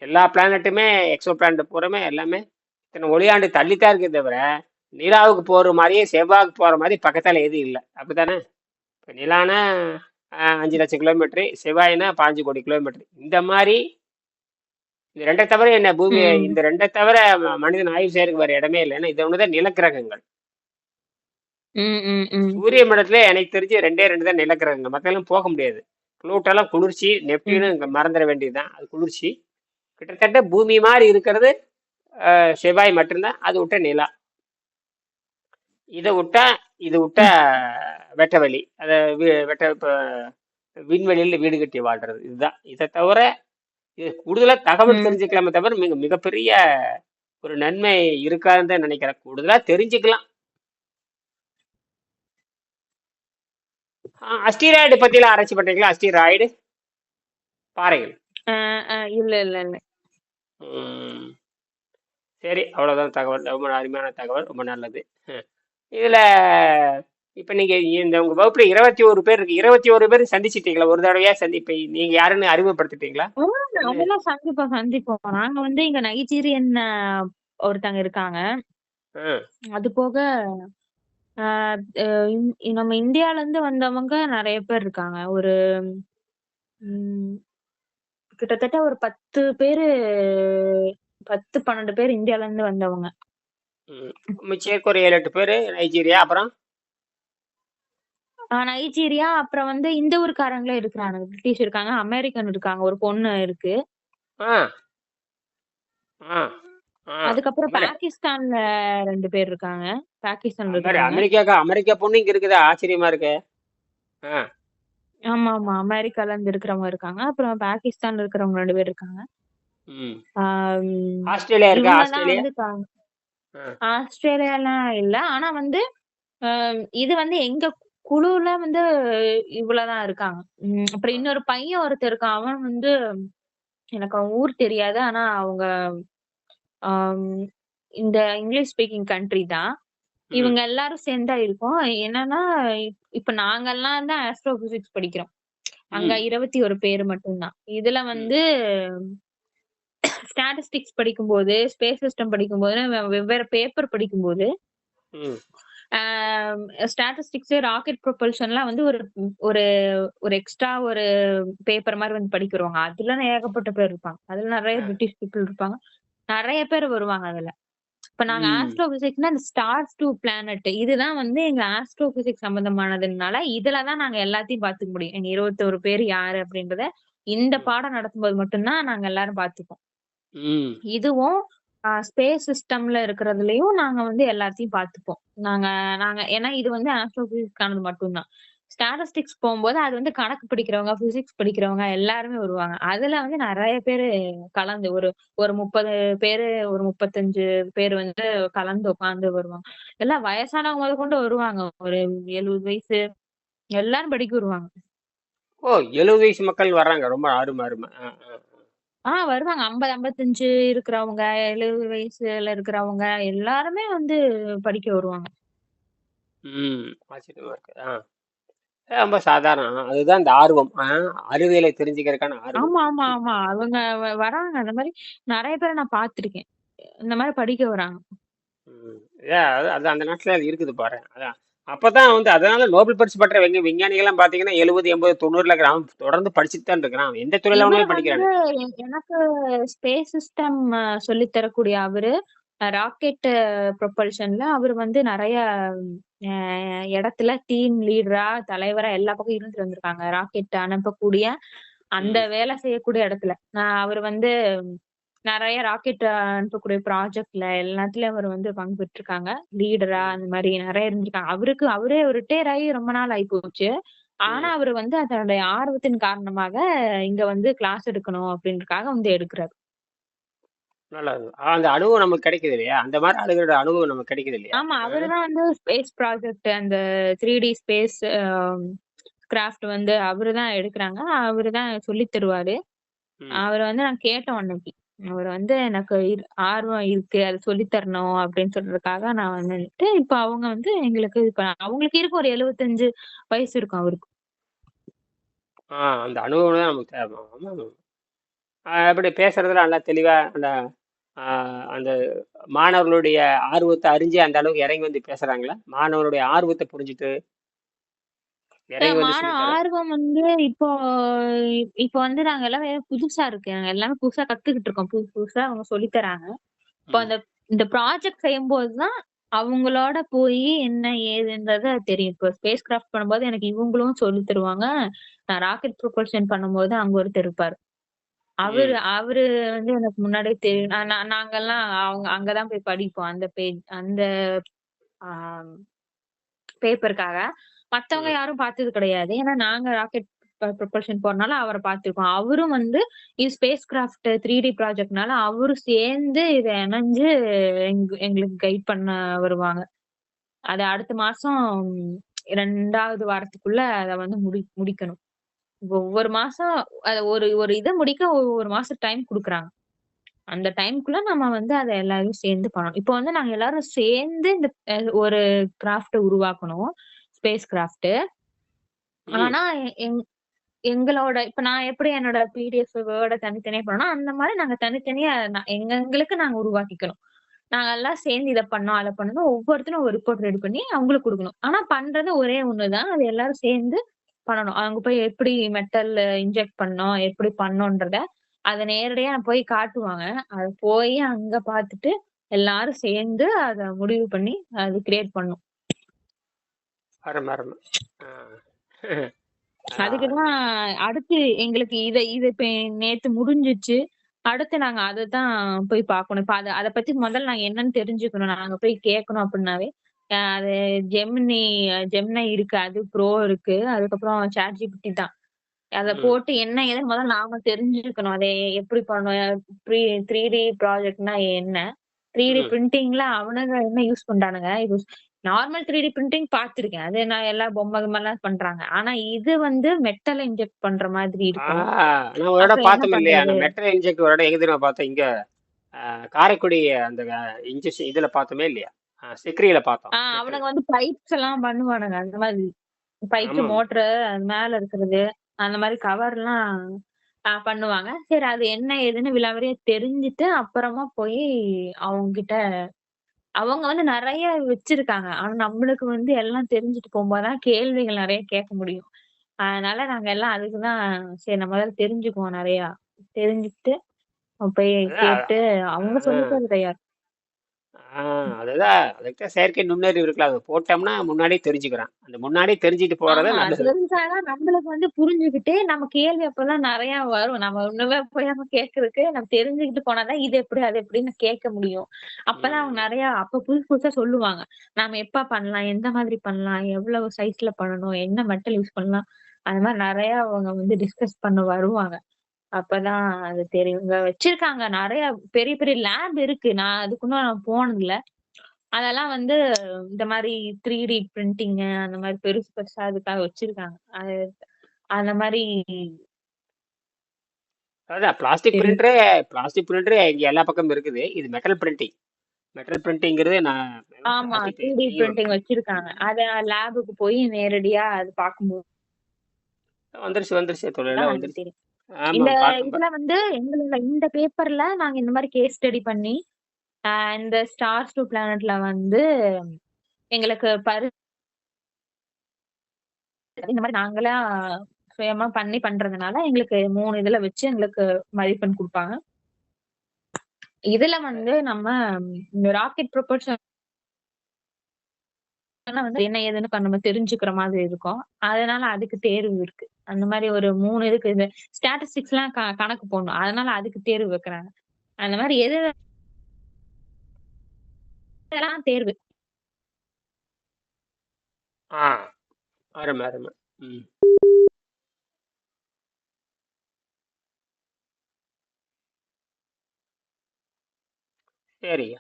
எல்லா பிளானட்டுமே எக்ஸோ பிளானட் பூராமே எல்லாமே இத்தனை ஒளியாண்டு தள்ளித்தான் இருக்கே தவிர, நிலாவுக்கு போற மாதிரியே செவ்வாய்க்கு போற மாதிரி பக்கத்தால எதுவும் இல்லை. அப்படித்தானே? இப்ப நிலானா 5,00,000 கிலோமீட்டர், செவ்வாய்னா 15 கோடி கிலோமீட்டர். இந்த மாதிரி இந்த ரெண்டை தவிர என்ன பூமி, ம். இந்த ரெண்டை தவிர மனிதன் ஆய்வு செய்யறதுக்கு வேற இடமே இல்லை. ஏன்னா இது ஒண்ணுதான் நிலக்கிரகங்கள். ம், ம், ம். சூரிய மண்டலத்துல எனக்கு தெரிஞ்சு ரெண்டே ரெண்டு தான் நிலக்கிரகங்கள். மத்தெல்லாம் போக முடியாது. புளூட்டோலாம் குளிர்ச்சி, ம். நெப்டியூனும் இங்க மறந்துட வேண்டியதுதான். அது குளிர்ச்சி. கிட்டத்தட்ட பூமி மாதிரி இருக்கிறது செவ்வாய் மட்டும்தான். அது விட்ட நிலா. இதை விட்டா இது விட்டா ம். வெட்ட வெளி அதை வெட்ட இப்ப விண்வெளியில் வீடு கட்டி வாழ்றது இதுதான். இதை தவிர இது கூடுதலா தகவல் ம். தெரிஞ்சுக்கலாமே தவிர மிகப்பெரிய ஒரு நன்மை இருக்காதுன்னு தான் நினைக்கிறேன். கூடுதலா தெரிஞ்சுக்கலாம். அஸ்டீராய்டு பத்தி எல்லாம் ஆராய்ச்சி பண்றீங்களா? அஸ்டீராய்டு பாறைகள். அ, இல்ல, இல்ல, இல்ல. உம் சரி, அவ்வளவுதான் தகவல். ரொம்ப அருமையான தகவல், ரொம்ப நல்லது. இதுல இப்ப நீங்க இந்த உங்க வகுப்புல 21 பேர் இருக்கு. 21 பேர் சந்திச்சிட்டீங்களா? ஒரு தடவையா இப்ப நீங்க யாருன்னு அறிமுகப்படுத்திட்டீங்களா? என்ன? அதெல்லாம் சந்திப்போம், சந்திப்போம். நாங்க வந்து இங்க நைஜீரியன் ஒருத்தங்க இருக்காங்க. ஆ, அது போக அ அ நம்ம இந்தியால இருந்து வந்தவங்க நெறைய பேர் இருக்காங்க. ஒரு ம் கிட்டத்தட்ட ஒரு 10 பேரு 10, 12 பேர் இந்தியால இருந்து வந்தவங்க. ம். மிச்சம் ஒரு 7, 8 பேரு நைஜீரியா. அப்புறம் நைஜீரியா, அப்புறம் வந்து இந்த ஊர்க்காரங்களே இருக்கிறானுங்க. பிரிட்டிஷ் இருக்காங்க, அமெரிக்கன் இருக்காங்க. ஒரு பொண்ணு இருக்கு. ஆ, ஆ, ஆ. அதுக்கப்புறம் அமெரி பாகிஸ்தான்ல 2 பேர் இருக்காங்க. பாகிஸ்தான்ல இருக்கிறவங்க. அமெரிக்கா பொண்ணு இங்க இருக்குதா? ஆச்சரியமா இருக்கு. ஆ, ஆமாமா. அமெரிக்கால இருந்து இருக்கிறவங்க இருக்காங்க. அப்புறம் பாகிஸ்தான்ல இருக்கிறவங்க 2 பேர் இருக்காங்க. ம். ஆம். ஆஸ்திரேலியா இருக்கா? இவங்க தான் ஆஸ்திரேலியா? வந்து ஆ, ஆஸ்திரேலியாலாம் இல்ல. ஆனா வந்து இது வந்து எங்க குழுவுல வந்து இவ்வளதான் இருக்காங்க. அப்புறம் ஆ, இன்னொரு பையன் ஒருத்தன் இருக்கான். அவன் வந்து எனக்கு அவன் ஊர் தெரியாது. ஆனா அவங்க ஆம் இந்த இங்கிலீஷ் ஸ்பீக்கிங் கண்ட்ரி தான். ம், இவங்க எல்லாரும் சேர்ந்து தான் இருக்கோம். என்னன்னா, இப்ப நாங்கலாம் தான் ஆஸ்ட்ரோ பிசிக்ஸ் படிக்கிறோம். அங்க ம், 21 பேரு மட்டும் தான். இதுல ம், வந்து ஸ்டாட்டிஸ்டிக்ஸ் படிக்கும்போது, ஸ்பேஸ் சிஸ்டம் படிக்கும்போது, வெவ்வேறு பேப்பர் படிக்கும்போது, ம், ஆ ஸ்டாட்டிஸ்டிக்ஸ், ராக்கெட் ப்ரொபல்ஷன்லாம் வந்து ஒரு ஒரு ஒரு எக்ஸ்ட்ரா ஒரு பேப்பர் மாரி வந்து படிக்கிறோங்க. அதுல ஏகப்பட்ட பேர் இருப்பாங்க. அதுல நெறைய ஆ, பிரிட்டிஷ் பீப்பிள் இருப்பாங்க. நெறைய பேர் வருவாங்க அதுல. இப்ப நாங்க ம், ஆஸ்ட்ரோ பிசிக்ஸ்னா இந்த ஸ்டார்ஸ் டூ பிளானட் இதுதான் வந்து எங்க ஆஸ்ட்ரோ பிசிக்ஸ் சம்பந்தமானதுனால, இதுல தான் நாங்க எல்லாத்தையும் பாத்துக்க முடியும். எங்க 21 பேர் யாரு அப்படின்றத, இந்த ம், பாடம் நடத்தும்போது மட்டும் தான் நாங்க எல்லாரும் பாத்துப்போம். ம், இதுவும் ஸ்பேஸ் சிஸ்டம்ல இருக்கிறதுலயும் நாங்க வந்து எல்லாத்தையும் பாத்துப்போம். நாங்க நாங்க ஏன்னா இது வந்து ஆஸ்ட்ரோ பிசிக்ஸ்க்கானது மட்டும் தான். ஸ்டாட்டிஸ்டிக்ஸ் போம்போது அது வந்து கணக்கு படிக்கிறவங்க, பிசிக்ஸ் படிக்கிறவங்க எல்லாருமே வருவாங்க. அதுல வந்து நெறைய பேரு கலந்து ஒரு 30 பேரு, ஒரு 35 பேர் வந்து கலந்து உட்கார்ந்து வருவாங்க. எல்லாம் வயசானவங்க முதற்கொண்டு வருவாங்க. ஒரு 70 வயசு எல்லாரும் படிக்க வருவாங்க. ஓ, 70 வயசு மக்கள் வர்றாங்க. ரொம்ப அருமை அருமை. வருவாங்க. 50, 55 இருக்கிறவங்க, 70 வயசுல இருக்கிறவங்க எல்லாருமே வந்து படிக்க வருவாங்க. ம். ஆச்சரியமா இருக்கு. ரொம்ப சாதாரணம். அதுதான் இந்த ஆர்வம். அறிவியலை தெரிஞ்சுக்கிறதுக்கான ஆர்வம். ஆமா, ஆமா, ஆமா. அவங்க வராங்க. அந்த மாரி நெறைய பேர நான் பார்த்துருக்கேன். இந்த மாரி படிக்க வராங்க. ம். அது அது அந்த நாட்டுல அது இருக்குது பாரு. அதான். அப்பதான் வந்து அதனால நோபல் பரிசு பெற்ற விஞ்ஞானிகள்லாம் பாத்தீங்கன்னா 70, 80, 90ல இருக்கிறான். தொடர்ந்து படிச்சுட்டு தான் இருக்கிறான். எந்த துறையில இவரு வேணாலும் வந்து படிக்கிறானே. எனக்கு ஸ்பேஸ் சிஸ்டம் சொல்லி தரக்கூடிய அவரு, ராக்கெட் ப்ரொபல்ஷன்ல அவரு வந்து நெறைய இடத்துல டீம் லீடரா, தலைவரா எல்லா பக்கம் இருந்துட்டு வந்திருக்காங்க. ராக்கெட் அனுப்பக்கூடிய அந்த ம். வேலை செய்யக்கூடிய இடத்துல. அவரு வந்து நெறைய ராக்கெட் அனுப்பக்கூடிய ப்ராஜெக்ட்ல எல்லாத்துலயும் அவரு வந்து பங்கு பெற்றிருக்காங்க. லீடரா ம். அந்த மாரி நெறைய இருந்திருக்காங்க. அவரே ரிட்டயர் ஆகி ரொம்ப நாள் ஆயிப்போச்சு. ஆனா, ம். அவரு வந்து அதனுடைய ஆர்வத்தின் காரணமாக இங்க வந்து கிளாஸ் எடுக்கணும் அப்டின்றதுக்காக வந்து எடுக்குறாரு. நல்லது. அந்த அனுபவம் நமக்கு கிடைக்குது இல்லையா? அந்த மாதிரி ஆளுகளோட அனுபவம் நமக்கு கிடைக்குது இல்லையா? ஆமா. அவரு தான் வந்து ஸ்பேஸ் ப்ராஜெக்ட் அந்த 3D ஸ்பேஸ் கிராஃப்ட் வந்து அவரு தான் எடுக்குறாங்க. அவரு தான் சொல்லி தருவாரு. ம். அவர வந்து நான் கேட்டோம் அன்னைக்கு. அவரு வந்து எனக்கு ஆர்வம் இருக்கு. அத சொல்லி தரணும் அப்டின்னு சொல்றதுக்காக நான் வந்துட்டு, இப்ப அவங்க வந்து எங்களுக்கு இப்ப அவங்களுக்கு இருக்கும் ஒரு 75 வயசு இருக்கும் அவருக்கு. அந்த அனுபவம் தான் நமக்கு தேவை. ஆமா, ஆமா. எப்படி பேசுறதுல நல்லா தெளிவா அந்த அந்த மாணவர்களுடைய ஆர்வத்தை அறிஞ்சு அந்த அளவுக்கு இறங்கி வந்து பேசுறாங்களா? மாணவருடைய ஆர்வத்தை புரிஞ்சுட்டு இறங்கி வந்து மான சொல்லித்தர. ஆர்வம் வந்து இப்போ இப்போ வந்து நாங்க எல்லாமே புதுசா இருக்கு. நாங்க எல்லாமே புதுசா கத்துக்கிட்டு இருக்கோம். புதுசு புதுசா அவங்க சொல்லி தராங்க. இப்போ ம். இந்த ப்ராஜெக்ட் செய்யும்போது தான் அவங்களோட போயி என்ன ஏதுன்றது தெரியும். இப்போ ஸ்பேஸ் கிராஃப்ட் பண்ணும்போது எனக்கு இவங்களும் சொல்லி தருவாங்க. நான் ராக்கெட் ப்ரொபல்ஷன் பண்ணும்போது அங்க ஒருத்தர் இருப்பாரு. அவரு ம். அவரு வந்து எனக்கு முன்னாடியே தெரியும். நாங்கலாம் அங்க தான் போய் படிப்போம். அந்த பேஜ் அந்த ஆ பேப்பருக்காக. மத்தவங்க ம். யாரும் பார்த்தது கிடையாது. ஏன்னா நாங்க ராக்கெட் ப்ரொபல்ஷன் போறனால அவர பார்த்துருக்கோம். அவரும் வந்து இது ஸ்பேஸ் கிராஃப்ட் 3டி ப்ராஜெக்ட்னால அவரும் சேர்ந்து இத இணஞ்சு எங்களுக்கு கைட் பண்ண வருவாங்க. அத அடுத்த மாசம் 2வது வாரத்துக்குள்ள அத வந்து முடிக்கணும். ஒவ்வொரு மாசம் அத ஒரு ஒரு இத முடிக்க ஒரு மாசம் டைம் குடுக்குறாங்க. அந்த டைம்க்குள்ள நம்ம வந்து அத எல்லாரும் சேர்ந்து பண்ணணும். இப்போ வந்து நாங்க எல்லாரும் சேர்ந்து இந்த ஒரு கிராஃப்ட்ட உருவாக்கணும். Space craft. ம். ஆனா எங் எங்களோட இப்ப நான் எப்படி என்னோட பிடிஎஃப், வேர்ட தனித்தனியா பண்ணனோ, அந்த மாரி நாங்க தனித்தனியா எங்களுக்கு நாங்க உருவாக்கிக்கணும். நாங்க எல்லாம் சேர்ந்து இத பண்ணோம், அத பண்ணணும். ஒவ்வொருத்தரும் ஒரு ரிப்போர்ட் ரெடி பண்ணி அவங்களுக்கு குடுக்கணும். ஆனா பண்றது ஒரே ஒண்ணு தான். அது எல்லாரும் சேர்ந்து பண்ணணும். அங்க போய் எப்படி மெட்டல் இன்ஜெக்ட் பண்ணோம், எப்படி பண்ணோன்றத, அத நேரடியா போய் காட்டுவாங்க. அத போய் அங்க பார்த்துட்டு, எல்லாரும் சேர்ந்து அத முடிவு பண்ணி, அது கிரியேட் பண்ணோம். அருமை, அருமை. ஆ. அதுக்கு ஆ. தான் அடுத்து எங்களுக்கு இது இப்ப நேத்து முடிஞ்சுச்சு. அடுத்து நாங்க அதத்தான் போய் பார்க்கணும். இப்ப அத பத்தி முதல்ல நாங்க என்னன்னு தெரிஞ்சுக்கணும். நாங்க போய் கேட்கணும் அப்டின்னாவே, அது ஜெமினி ஜெமினி இருக்கு. அது ப்ரோ இருக்கு. அதுக்கப்புறம் ChatGPT தான். அத ம். போட்டு என்ன ஏதுன்னு முதல்ல நாம தெரிஞ்சுக்கணும். அதை எப்படி பண்ணணும்? 3டி ப்ராஜெக்ட்னா என்ன? 3டி ம். பிரிண்டிங்ல அவனுங்க என்ன யூஸ் பண்றானுங்க? இது நார்மல் 3டி பிரிண்டிங் பார்த்துருக்கேன். அது நான் எல்லா பொம்மை கிம்மைலாம் பண்றாங்க. ஆனா இது வந்து மெட்டல இன்ஜெக்ட் பண்ற மாதிரி ஆ, இருக்கும். நான் ஒரு அப்ப இடம் என்ன பார்த்தோம் இல்லையா? அந்த பண்றது? மெட்ரோ இன்ஜெக்ட் ஒரு இடம் எங்க தெரியுமா பார்த்தோம்? இங்க காரைக்குடி அந்த இன்ஜெக்ஷன் இதுல பார்த்தோமே இல்லையா? சிக்ரியில பார்த்தோம் மெட்ரோ. அவனுங்க வந்து பைப்ஸ் எல்லாம் பண்ணுவானுங்க. அந்த மாதிரி. பைப்ஸ், ஆமாம். மோட்டரு அது மேல இருக்கிறது. அந்த மாரி கவர்லாம் பண்ணுவாங்க. சரி அது என்ன ஏதுன்னு விலாவரியா தெரிஞ்சுட்டு, அப்புறமா போய் அவங்ககிட்ட அவங்க வந்து நெறைய வச்சிருக்காங்க. ஆனா நம்மளுக்கு வந்து எல்லாம் தெரிஞ்சுட்டு போம்போது தான் கேள்விகள் நெறைய கேட்க முடியும். அதனால நாங்க எல்லாம் அதுக்கு தான் சரி நம்ம முதல்ல தெரிஞ்சுக்குவோம் நெறையா. தெரிஞ்சுக்கிட்டு போய் அதான். கேட்டு அவங்க சொல்லி தர தயார். அதுதான் அதுக்கு தான் செயற்கை நுண்ணறிவு இருக்குல்ல, அதை போட்டோம்னா முன்னாடியே தெரிஞ்சுக்கிறான். அந்த முன்னாடியே தெரிஞ்சுட்டு போறது ஆமா. நல்லது. தெரிஞ்சாதான் நம்மளுக்கு புரிஞ்சுகிட்டு, நம்ம கேள்வி அப்பதான் நெறைய வரும். நம்ம ஒண்ணுமே புரியாம கேட்கறதுக்கு, நம்ம தெரிஞ்சுக்கிட்டு போனாதான் இது எப்படி, அது எப்படின்னு கேட்க முடியும். அப்பதான் அவங்க ம். நெறைய அப்ப புதுசு புதுசா சொல்லுவாங்க. நாம எப்ப பண்ணலாம்? எந்த மாதிரி பண்ணலாம்? எவ்வளவு சைஸ்ல பண்ணணும்? என்ன மெட்டல் யூஸ் பண்ணலாம்? அந்த மாரி நெறைய அவங்க டிஸ்கஸ் பண்ண வருவாங்க. அப்பதான் அது தெரியும். இங்க வச்சிருக்காங்க நெறைய பெரிய பெரிய லேப் இருக்கு. நான் அதுக்கு இன்னும் நான் போனதில்ல. அதெல்லாம் இந்த மாரி 3D பிரிண்டிங் அந்த மாரி பெருசு பெருசா அதுக்காக வச்சிருக்காங்க. அது அந்த மாரி அதான் பிளாஸ்டிக் தெரியும். பிரிண்டரே பிளாஸ்டிக் பிரிண்டரே இங்க எல்லா பக்கமும் இருக்குது. இது மெட்டல் பிரிண்டிங். மெட்டல் பிரிண்டிங்கிறது நான் ஆமா. பிளாஸ்டிக் 3D பெரிய பிரிண்டிங் ஒர்க்கு. வச்சிருக்காங்க. அத லேபுக்கு போய் நேரடியா அது பார்க்கும்போது வந்துருச்சு வந்துருச்சு தான் தொழிலெல்லாம் நமக்கு வந்துருச்சு. தெரியும். ஆமா இந்த பார்த்தேன். இதுல எங்களோட இந்த பேப்பர்ல நாங்க இந்த மாரி கேஸ் ஸ்டடி பண்ணி, அ இந்த ஸ்டார்ஸ் டூ பிளானட்ல எங்களுக்கு இந்த மாரி நாங்களா சுயமா பண்றதுனால, எங்களுக்கு 3 இதுல வச்சு எங்களுக்கு மதிப்பெண் குடுப்பாங்க. இதுல நம்ம இந்த ராக்கெட் ப்ரொபல்ஷன் என்ன ஏதுன்னு நம்ம தெரிஞ்சுக்கிற மாதிரி இருக்கும். அதனால அதுக்கு தேர்வு இருக்கு. அந்த மாரி ஒரு 3 இருக்கு. இந்த ஸ்டாட்டிஸ்டிக்ஸ்லாம் கணக்கு போடணும். அதனால அதுக்கு தேர்வு வைக்கிறாங்க. அந்த மாரி எதெல்லாம் தேர்வு. ஆ அருமை அருமை. ம். சரிங்க.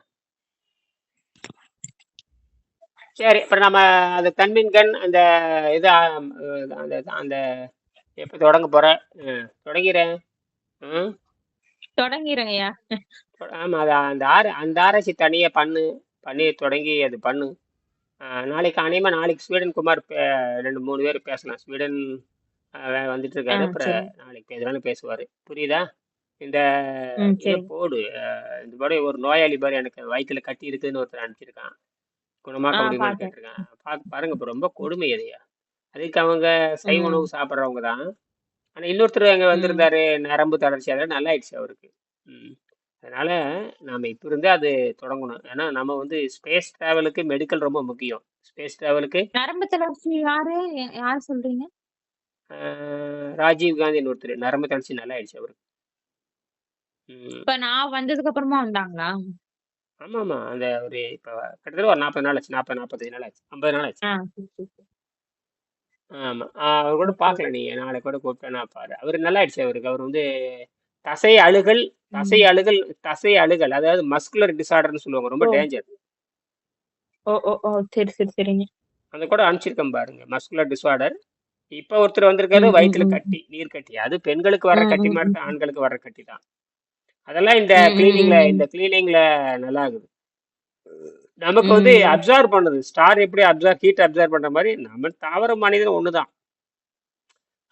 சரி அப்புறம் நம்ம அந்த தன்மின்கண் அந்த இது அந்த அந்த எப்போ தொடங்க போற? தொடங்கிறேன். ம். தொடங்கிருங்கய்யா. ஆமா அது அந்த ஆராய்ச்சி தனியா பண்ணி தொடங்கி அது பண்ணு. நாளைக்கு அநேகமா நாளைக்கு ஸ்வீடன் குமார் 2 3 பேர் பேசலாம். ஸ்வீடன் வந்துட்டு ஆ இருக்காரு. அப்புறம் சரி. நாளைக்கு எதுனாலும் பேசுவாரு. புரியுதா? இந்த ம் இதை சரிங்க. போடு. இந்த மாதிரி ஒரு நோயாளி மாதிரி எனக்கு வயித்துல கட்டி இருக்குதுன்னு ஒருத்தர் அனுப்பிச்சிருக்கான். குணமாக்க முடியுமான்னு பார்த்தேன். கேட்டிருக்கான். பாருங்க இப்போ ரொம்ப கொடுமை அதையா. அதுக்கு அவங்க சைவ உணவு ம். சாப்பிட்றவங்க தான். ஆனா இன்னொருத்தர் அங்க ம். வந்திருந்தாரு, நரம்பு தளர்ச்சி அதெல்லாம் நல்லா ஆயிடுச்சு அவருக்கு. ம். அதனால நாம இப்ப இருந்தே அது தொடங்கணும். ஏன்னா நம்ம ஸ்பேஸ் டிராவலுக்கு மெடிக்கல் ரொம்ப முக்கியம். ஸ்பேஸ் டிராவலுக்கு நரம்பு தளர்ச்சி யாரு? யார் சொல்றீங்க? ராஜீவ் காந்தின்னு ஒருத்தர் நரம்பு தளர்ச்சி நல்லா ஆயிடுச்சு அவருக்கு. ம். இப்ப நான் வந்ததுக்கு அப்புறமா வந்தாங்களா? ஆமா ஆமா அந்த ஒரு இப்ப கிட்டத்தட்ட ஒரு 40 நாள் ஆச்சு. 40 45 நாள் ஆச்சு. 50 நாள் ஆச்சு. சரி, சரி, சரி. ஆமா. அவர் கூட ஓகே. பார்க்கல நீ நாளைக்கு கூட கூப்பிட்டேன்னா பாரு. அவரு நல்லா ஆயிடுச்சு அவருக்கு. அவர் தசை அழுகல் தசை ம். அழுகல் தசை அழுகல் அதாவது மஸ்குலர் டிசார்டர்னு சொல்லுவாங்க. ரொம்ப ஓ! டேஞ்சர். ஓ! ஓ! ஓ! சரி, சரி, சரிங்க. அந்த கூட அனுப்பிச்சிருக்கேன் பாருங்க. Muscular disorder. இப்ப ஒருத்தர் வந்திருக்காரு ம், ம், வயித்துல ம். கட்டி, நீர் கட்டி. அது பெண்களுக்கு வர்ற ம், கட்டி ம், மாதிரி தான் ம். ஆண்களுக்கு வர்ற கட்டி தான். அதெல்லாம் இந்த ம், கிளீனிங்ல ம், இந்த ம். கிளீனிங்ல நல்லா ஆகுது. நமக்கு ம். அப்சார்ப் பண்ணுது. ஸ்டார் எப்படி ஹீட் அப்சார்ப் பண்ற மாதிரி நம்ம தாவர மனிதன் ஒண்ணுதான்.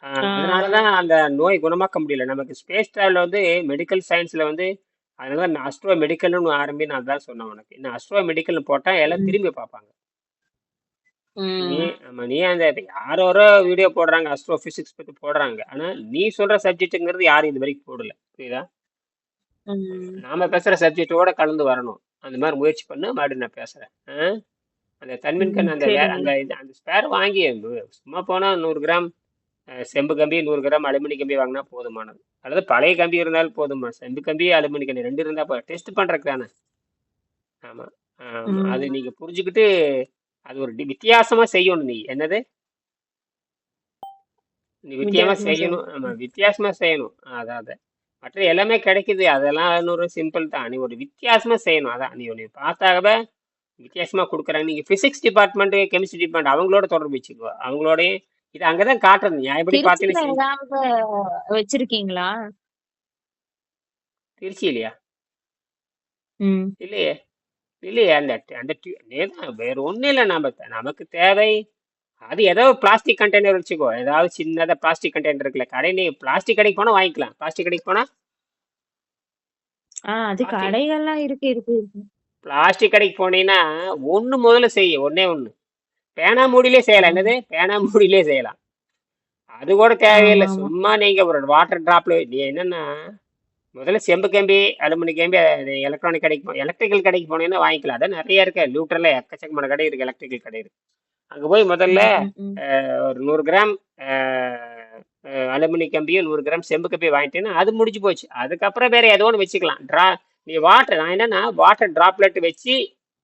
ஆ. அதனாலதான் அந்த நோய் குணமாக்க முடியல. நமக்கு ஸ்பேஸ் டிராவல் மெடிக்கல் சயின்ஸ்ல அதனால நான் அஸ்ட்ரோ மெடிக்கல்னு ஆரம்பி நான் தான் சொன்னேன் உனக்கு. இன்னும் அஸ்ட்ரோ மெடிக்கல்னு போட்டா எல்லாம் ம். திரும்பி பார்ப்பாங்க. நீ ம். ஆமா நீ அந்த யாரோ வீடியோ போடுறாங்க அஸ்ட்ரோ பிசிக்ஸ் பத்தி போடுறாங்க. ஆனா நீ சொல்ற சப்ஜெக்ட்ங்கிறது யாரும் இது வரைக்கும் போடல. புரியுதா? ம். நாம பேசுற சப்ஜெக்டோட கலந்து வரணும். அந்த மாதிரி முயற்சி பண்ணு. மறுபடியும் நான் பேசுறேன். அந்த ம். தன்மின்கண் சரிங்க. அந்த ஸ்பேர் வாங்கி சும்மா போனா 100 கிராம் செம்பு கம்பி 100 கிராம் அலுமினி கம்பி வாங்கினா போதுமானது. அல்லது பழைய கம்பி இருந்தாலும் போதுமா. செம்பு கம்பி அலுமினி கம்பி 2 இருந்தா டெஸ்ட் பண்றதுக்கு தானே. ஆமா ஆமா அது ம். நீங்க புரிஞ்சுக்கிட்டு அது ஒரு வித்தியாசமா செய்யணும். நீ என்னது நீ வித்தியாசமா வித்தியாசமா செய்யணும். செய்யணும். ஆமா ம். வித்தியாசமா செய்யணும். அதான் மற்ற எல்லாமே கிடைக்குது. அதெல்லாம் ஒரு சிம்பிள் தான். நீ ஒரு வித்தியாசமா செய்யணும். அதான் நீ பார்த்தாகவே வித்தியாசமா கொடுக்குறாங்க. நீங்க பிசிக்ஸ் டிபார்ட்மெண்ட் கெமிஸ்ட்ரி டிபார்ட்மெண்ட் அவங்களோட தொடர்பு வச்சுக்கோ. அவங்களோட இது அங்கதான் காட்டுறது. நியாயப்படி திருச்சியில பார்த்தீங்கன்னா ஏதாவது வச்சிருக்கீங்களா? திருச்சி இல்லையா? ம். இல்லையே இல்லையே அந்த அந்த வேற ஒண்ணும் இல்லை. நமக்கு தேவை அது ஏதோ பிளாஸ்டிக் கண்டெய்னர் வச்சுக்கோ. ஏதாவது சின்னதா பிளாஸ்டிக் கண்டெய்னர் இருக்குல்ல கடையில பிளாஸ்டிக் கடைக்கு போனா வாங்கிக்கலாம். பிளாஸ்டிக் கடைக்கு போனா அது பிளாஸ்டிக் கடைகள்லாம் இருக்கு, இருக்கு, இருக்கு. பிளாஸ்டிக் கடைக்கு போனீங்கன்னா முதல்ல ஒண்ணே ஒண்ணு பேனா மூடியிலே செய்யலாம். ம். என்னது பேனா மூடியிலே செய்யலாம். அது கூட தேவையில்லை. ஆமாமா. சும்மா நீங்க ஒரு வாட்டர் டிராப்ல நீ என்னன்னா முதல்ல செம்பு கம்பி, அலுமினியம் கம்பி, எலக்ட்ரானிக் கடைக்கு எலக்ட்ரிக்கல் கடைக்கு போனீங்கன்னா வாங்கிக்கலாம். அதான் நிறைய இருக்கு. லூட்டர்ல எக்கச்சக்கமான கடை இருக்கு, எலக்ட்ரிக்கல் கடை இருக்கு. அங்க போய் முதல்ல ம், ம், ம். ஒரு 100 கிராம் அலுமினியம் கம்பியும் 100 கிராம் செம்பு கம்பியும் வாங்கிட்டேன்னா அது முடிஞ்சு போச்சு. அதுக்கப்புறம் வேற ஏதோ ஒன்று வச்சுக்கலாம். நீ வாட்டர் நான் என்னன்னா வாட்டர் டிராப்லெட் வச்சு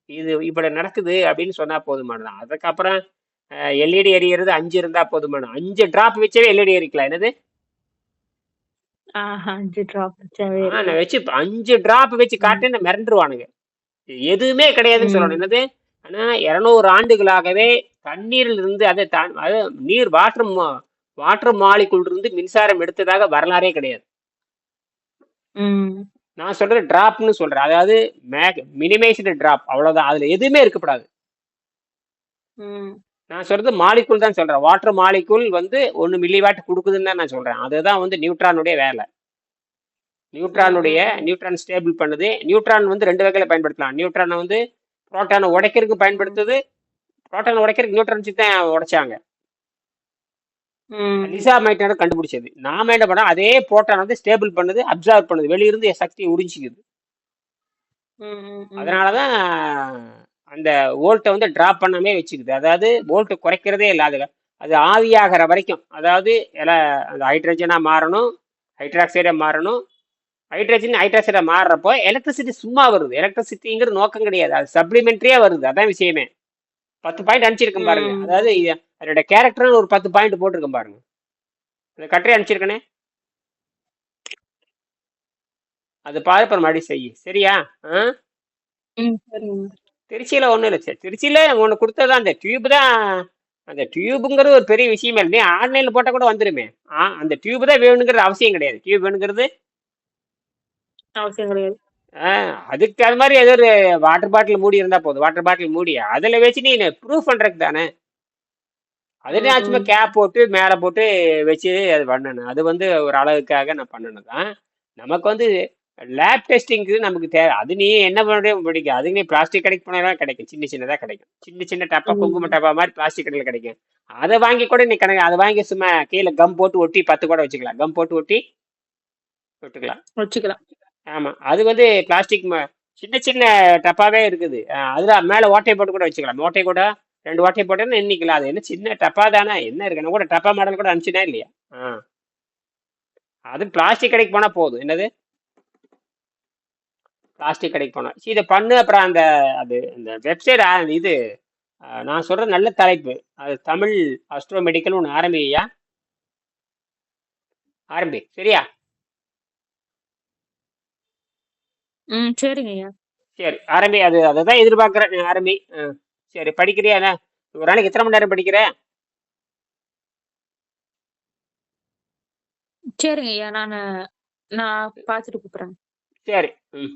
இது இப்படி நடக்குது அப்படின்னு சொன்னா போதுமானதான். அதுக்கப்புறம் எல்இடி எரியறது 5 இருந்தா போதுமானது. 5 டிராப் வச்சவே எல்இடி எரிக்கலாம். என்னது? ஆஹா, 5 டிராப் வச்சாவே நான் இருக்கலாம். வச்சு 5 டிராப் வச்சு ம், காட்டேன்னு மிரண்டுருவானுங்க. எதுவுமே கிடையாதுன்னு சொல்லணும். ம், என்னது? ஆனா 200 ஆண்டுகளாகவே தண்ணீரில் இருந்து அது நீர் வாட்டர் மாலிக்குள் இருந்து மின்சாரம் எடுத்ததாக வரலாறே கிடையாது. ம், நான் சொல்றது டிராப்னு சொல்றேன். அதாவது மினிமைஸ்டு டிராப், அவ்வளவுதான். அதுல எதுவுமே இருக்கப்படாது. ம், நான் சொல்றது மாலிகுல் தான் சொல்றேன். வாட்டர் மாலிகுல் வந்து 1 மில்லி வாட் கொடுக்குதுன்னு தான் நான் சொல்றேன். அதுதான் வந்து நியூட்ரானுடைய வேலை. ம், ம், ம், நியூட்ரான் ஸ்டேபிள் பண்ணுது. நியூட்ரான் வந்து 2 வகையில பயன்படுத்தலாம். நியூட்ரானை வந்து புரோட்டானை உடைக்கிறதுக்கு ம், பயன்படுத்துது. புரோட்டானை உடைக்கிறதுக்கு நியூட்ரான் தான் உடைச்சாங்க. ம், லிசா மைட்டனை கண்டுபிடிச்சது. நாம என்ன பண்ணோம், அதே புரோட்டான் வந்து ஸ்டேபிள் பண்ணுது, அப்சர்வ் பண்ணுது, வெளியிருந்து சக்தியை உறிஞ்சிக்குது. ம், ம், ம். அதனாலதான் அந்த வோல்ட்டை வந்து டிராப் பண்ணாமே வச்சுக்குது. அதாவது வோல்ட் குறைக்கிறதே இல்லை. அது ஆவியாகிற வரைக்கும், அதாவது அந்த ஹைட்ரஜனா மாறணும், ஹைட்ராக்சைடா மாறணும். ஹைட்ராக்சைடா மாறுறப்போ எலக்ட்ரிசிட்டி சும்மா வருது. எலக்ட்ரிசிட்டிங்கிற நோக்கம் கிடையாது, அது சப்ளிமெண்ட்ரியா வருது. அதான் விஷயமே. 10 பாயிண்ட் அனுப்பிச்சிருக்கேன் பாருங்க. ம். அதாவது அதோட கேரக்டர்னு ஒரு 10 பாயிண்ட் போட்டிருக்கேன் பாருங்க. அந்த கட்டுரை அனுப்பிச்சிருக்கனே, அது பாரு, அப்புறம் மறுபடியும் செய்யு. சரியா? ம், சரிங்க. திருச்சியில ஒன்றும் இல்லை. சரி, திருச்சியில ஒன்று கொடுத்ததான் அந்த டியூப் தான். அந்த டியூபுங்கிறது ஒரு பெரிய விஷயமே இல்லை. ஆன்லைன்ல போட்டால் கூட வந்துருமே. அந்த டியூப் தான் வேணுங்கிறது அவசியம் கிடையாது. டியூப் வேணுங்கிறது அவசியம் கிடையாது. அதுக்கு அது மாதிரி ஏதோ ஒரு வாட்டர் பாட்டில் மூடி இருந்தா போதும். வாட்டர் பாட்டில் மூடி அதில் வச்சு நீ ப்ரூஃப் பண்றதுக்கு தானே. அதுலேயும் ம், ஆச்சுமா ம். கேப் போட்டு மேலே போட்டு வச்சு அது பண்ணணும். அது வந்து ஒரு அளவுக்காக நான் பண்ணணும் தான். நமக்கு வந்து லேப் டெஸ்டிங்க்கு நமக்கு தேவை. அது நீ என்ன பண்ண பிடிக்கும், அதுக்கு நீ பிளாஸ்டிக் கடைக்கு போனாலும் கிடைக்கும். சின்ன சின்னதாக கிடைக்கும். சின்ன சின்ன டப்பா, குங்கும ம். டப்பா மாதிரி பிளாஸ்டிக் கடையில் கிடைக்கும். அதை வாங்கி கூட நீ கணக்கு, அதை வாங்கி சும்மா கீழே கம் போட்டு ஒட்டி 10 கூட வச்சுக்கலாம். கம் போட்டு ஒட்டி விட்டுக்கலாம். வச்சுக்கலாம். ஆமா, அது வந்து பிளாஸ்டிக் சின்ன சின்ன டப்பாவே இருக்குது. அதுல மேல ஓட்டை போட்டு கூட வச்சுக்கலாம். ஓட்டை கூட 2 ஓட்டை போட்டேன்னு எண்ணிக்கலாம். அது என்ன சின்ன டப்பா தானே, என்ன இருக்கு. நான் கூட டப்பா மாடல் கூட அனுப்பிச்சுனா இல்லையா. அது பிளாஸ்டிக் கடைக்கு போனா போதும். என்னது? பிளாஸ்டிக் கடைக்கு போனா சரி, இதை பண்ணு. அப்புறம் அது இந்த வெப்சைட் இது நான் சொல்ற நல்ல தலைப்பு. அது தமிழ் அஸ்ட்ரோ மெடிக்கல் ஒன்று ஆரம்பியா. ஆரம்பி, சரியா? ம், சரிங்க ஐயா. சரி, ஆரம்பி. அதுதான் எதிர்பார்க்குறேன். நீ ஆரம்பி. சரி, படிக்கிறியா என்ன? ஒரு நாளைக்கு எத்தனை மணி நேரம் படிக்கிற? சரிங்க ஐயா. நான் பார்த்துட்டு கூப்பிடுறேன். சரி. ம்.